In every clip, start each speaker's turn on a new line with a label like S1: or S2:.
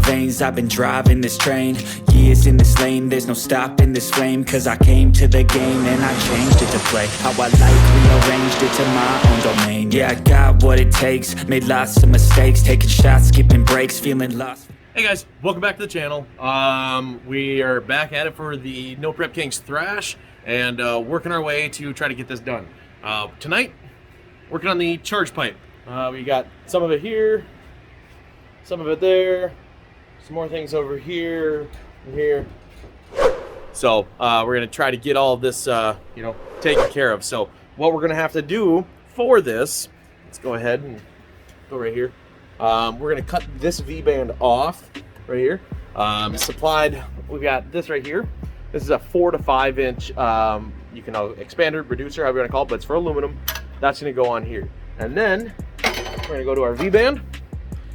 S1: veins, I've been driving this train. Years in this lane, there's no stopping this flame. Cause I came to the game and I changed it to play how I like, rearranged it to my own domain. Yeah, I got what it takes, made lots of mistakes, taking shots, skipping breaks, feeling lost.
S2: Hey guys, welcome back to the channel. We are back at it for the No Prep Kings Thrash and working our way to try to get this done. Tonight, working on the charge pipe. We got some of it here, some of it there, some more things over here and here. So we're gonna try to get all of this, taken care of. So what we're gonna have to do for this, let's go ahead and go right here. We're gonna cut this V-band off right here. We've got this right here. This is a 4 to 5 inch, you can expander, reducer, however you wanna call it, but it's for aluminum. That's gonna go on here. And then we're gonna go to our V-band.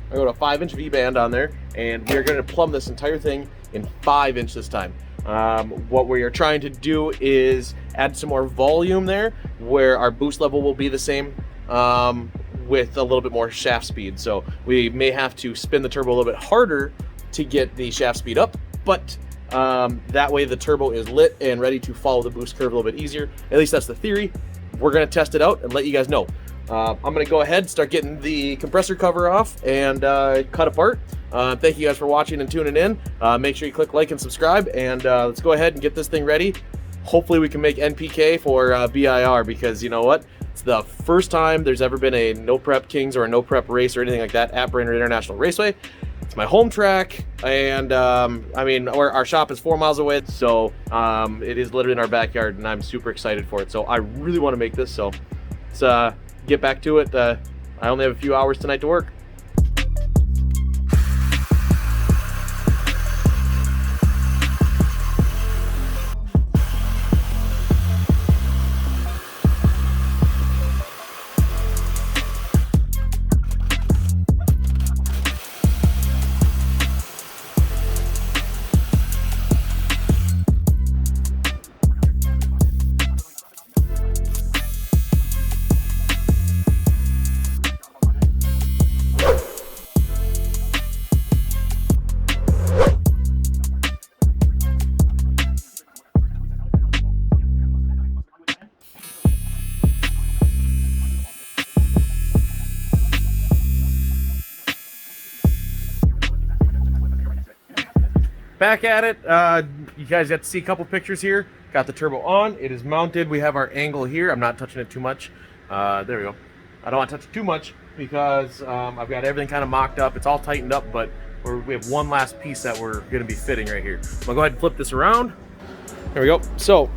S2: I go to a 5-inch V-band on there, and we're gonna plumb this entire thing in 5-inch this time. What we are trying to do is add some more volume there, where our boost level will be the same, with a little bit more shaft speed. So we may have to spin the turbo a little bit harder to get the shaft speed up, but that way the turbo is lit and ready to follow the boost curve a little bit easier. At least that's the theory. We're gonna test it out and let you guys know. I'm gonna go ahead, start getting the compressor cover off and cut apart. Thank you guys for watching and tuning in. Make sure you click like and subscribe, and let's go ahead and get this thing ready. Hopefully we can make NPK for BIR, because you know what? It's the first time there's ever been a No Prep Kings or a No Prep race or anything like that at Brainerd International Raceway. It's my home track, and I mean, our shop is 4 miles away, so it is literally in our backyard, and I'm super excited for it. So I really want to make this, so let's get back to it. I only have a few hours tonight to work. Back at it. You guys got to see a couple pictures here. Got the turbo on. It is mounted. We have our angle here. I'm not touching it too much. There we go. I don't want to touch it too much because I've got everything kind of mocked up. It's all tightened up, but we have one last piece that we're going to be fitting right here. I'm going to go ahead and flip this around. There we go. So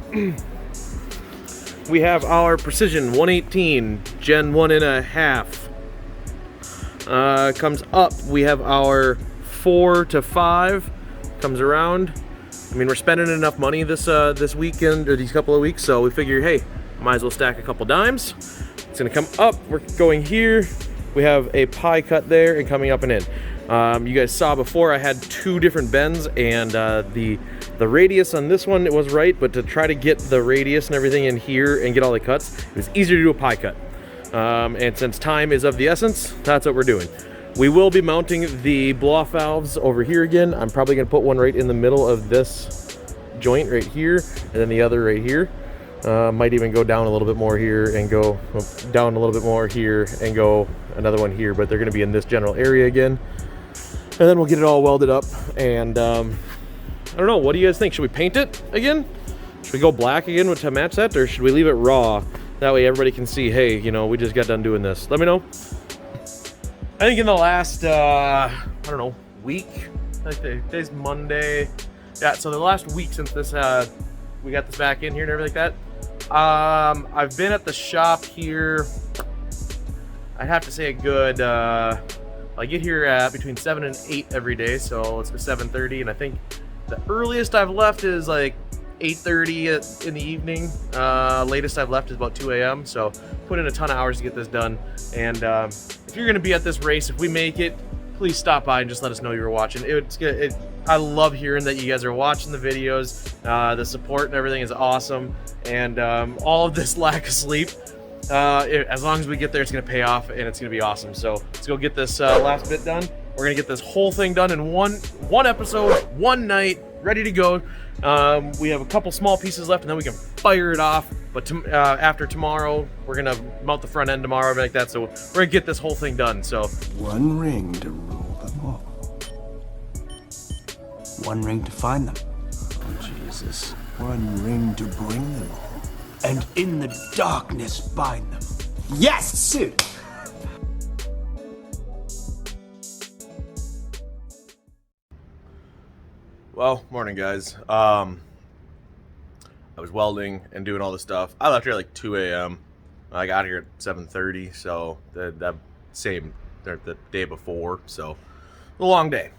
S2: we have our Precision 118 Gen 1.5. Comes up. We have our 4 to 5. Comes around. I mean, we're spending enough money this weekend, or these couple of weeks, so we figure, hey, might as well stack a couple dimes. It's gonna come up. We're going here. We have a pie cut there and coming up and in. You guys saw before I had 2 different bends, and the radius on this one, it was right, but to try to get the radius and everything in here and get all the cuts, it was easier to do a pie cut. And since time is of the essence, that's what we're doing. We will be mounting the blow-off valves over here again. I'm probably gonna put one right in the middle of this joint right here, and then the other right here. Might even go down a little bit more here and go down a little bit more here and go another one here, but they're gonna be in this general area again. And then we'll get it all welded up, and I don't know, what do you guys think? Should we paint it again? Should we go black again to match that, or should we leave it raw? That way everybody can see, hey, you know, we just got done doing this. Let me know. I think in the last, I don't know, week, like today's Monday. Yeah, so the last week since this, we got this back in here and everything like that. I've been at the shop here, I'd have to say a good, I get here at between 7 and 8 every day, so let's go 7:30, and I think the earliest I've left is like 8:30 in the evening. Latest I've left is about 2 a.m. So put in a ton of hours to get this done. And if you're gonna be at this race, if we make it, please stop by and just let us know you were watching. I love hearing that you guys are watching the videos. The support and everything is awesome. And all of this lack of sleep, as long as we get there, it's gonna pay off and it's gonna be awesome. So let's go get this last bit done. We're gonna get this whole thing done in one episode, one night, ready to go. We have a couple small pieces left, and then we can fire it off. But after tomorrow, we're gonna mount the front end tomorrow, everything like that. So we're gonna get this whole thing done. So
S3: one ring to rule them all. One ring to find them. Oh, Jesus. One ring to bring them all. And in the darkness bind them. Yes, Sid!
S2: Well, morning guys. I was welding and doing all this stuff. I left here at like 2 a.m. I got here at 7:30, so the day before, so a long day.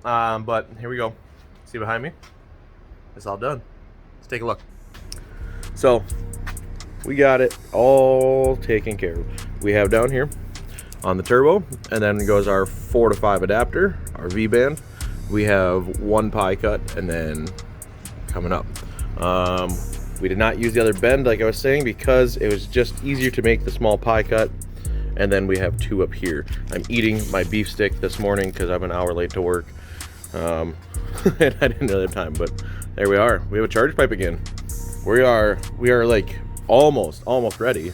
S2: But here we go. See behind me? It's all done. Let's take a look. So we got it all taken care of. We have down here on the turbo, and then goes our 4 to 5 adapter, our V-band. We have one pie cut, and then coming up. We did not use the other bend, like I was saying, because it was just easier to make the small pie cut. And then we have 2 up here. I'm eating my beef stick this morning because I'm an hour late to work. And I didn't know the time, but there we are. We have a charge pipe again. We are like almost ready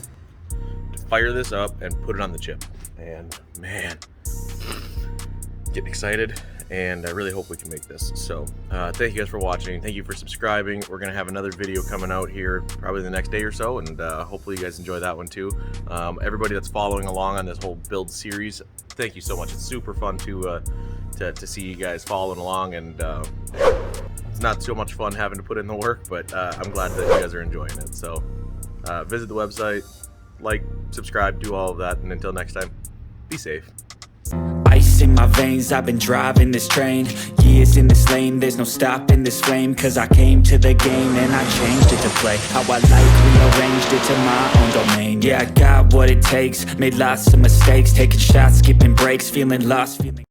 S2: to fire this up and put it on the chip. And man, getting excited. And I really hope we can make this. So thank you guys for watching. Thank you for subscribing. We're gonna have another video coming out here probably the next day or so, and hopefully you guys enjoy that one too. Everybody that's following along on this whole build series, thank you so much. It's super fun to see you guys following along, and it's not so much fun having to put in the work, but I'm glad that you guys are enjoying it. So visit the website, like, subscribe, do all of that, and until next time, be safe.
S1: Ice in my veins, I've been driving this train. Years in this lane, there's no stopping this flame. Cause I came to the game and I changed it to play how I like, rearranged it to my own domain. Yeah, I got what it takes, made lots of mistakes, taking shots, skipping breaks, feeling lost, feeling